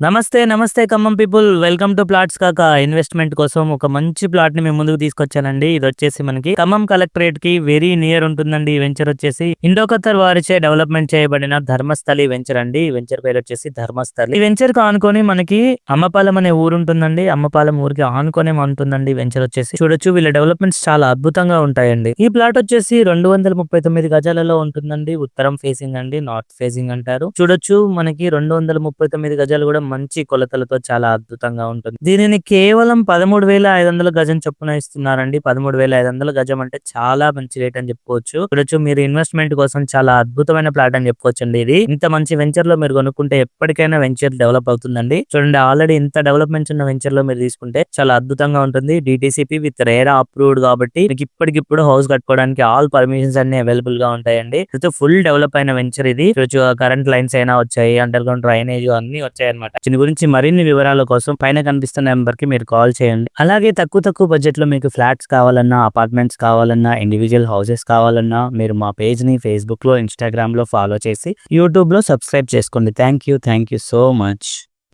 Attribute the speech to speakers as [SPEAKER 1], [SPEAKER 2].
[SPEAKER 1] నమస్తే నమస్తే Khammam people, welcome to plots కాక. ఇన్వెస్ట్మెంట్ కోసం ఒక మంచి ప్లాట్ ని మేము ముందుకు తీసుకొచ్చానండి. ఇది వచ్చేసి మనకి ఖమ్మం కలెక్టరేట్ కి వెరీ నియర్ ఉంటుందండి. ఈ వెంచర్ వచ్చేసి ఇండో ఖత్తర్ వారిచే డెవలప్మెంట్ చేయబడిన ధర్మస్థలి వెంచర్ అండి. ఈ వెంచర్ పేరు వచ్చేసి ధర్మస్థలి. ఈ వెంచర్ కు ఆనుకొని మనకి అమ్మపాలెం అనే ఊరు ఉంటుందండి. అమ్మపాలెం ఊరికి ఆనుకొనే ఉంటుందండి వెంచర్ వచ్చేసి. చూడొచ్చు, వీళ్ళ డెవలప్మెంట్స్ చాలా అద్భుతంగా ఉంటాయండి. ఈ ప్లాట్ వచ్చేసి 239 గజాలలో ఉంటుందండి. ఉత్తరం ఫేసింగ్ అండి, నార్త్ ఫేసింగ్ అంటారు. చూడొచ్చు, మనకి 239 గజాలు కూడా మంచి కొలతలతో చాలా అద్భుతంగా ఉంటుంది. దీనిని కేవలం 13,500 గజం చొప్పున ఇస్తున్నారండి. 13,500 గజం అంటే చాలా మంచి రేట్ అని చెప్పుకోవచ్చు. చూడొచ్చు, మీరు ఇన్వెస్ట్మెంట్ కోసం చాలా అద్భుతమైన ప్లాట్ అని చెప్పుకోవచ్చు అండి. ఇది ఇంత మంచి వెంచర్ లో మీరు కొనుక్కుంటే ఎప్పటికైనా వెంచర్ డెవలప్ అవుతుందండి. చూడండి, ఆల్రెడీ ఇంత డెవలప్మెంట్స్ ఉన్న వెంచర్ లో మీరు తీసుకుంటే చాలా అద్భుతంగా ఉంటుంది. డిటిసిపి విత్ రేరా అప్రూవ్డ్ కాబట్టి మీకు ఇప్పటికిప్పుడు హౌస్ కట్టుకోవడానికి ఆల్ పర్మిషన్స్ అన్ని అవైలబుల్ గా ఉంటాయండి. ఫుల్ డెవలప్ అయిన వెంచర్ ఇది. కరెంట్ లైన్స్ అయినా వచ్చాయి, అండర్ గ్రౌండ్ డ్రైనేజ్ అన్ని వచ్చాయి అనమాట. దీని గురించి మరిన్ని వివరాల కోసం పైన కనిపిస్తున్న నెంబర్ కి మీరు కాల్ చేయండి. అలాగే తక్కువ బడ్జెట్ లో మీకు ఫ్లాట్స్ కావాలన్నా, అపార్ట్మెంట్స్ కావాలన్నా, ఇండివిజువల్ హౌసెస్ కావాలన్నా మీరు మా పేజ్ ని ఫేస్బుక్ లో, ఇన్స్టాగ్రామ్ లో ఫాలో చేసి యూట్యూబ్ లో సబ్స్క్రైబ్ చేసుకోండి. Thank you so much.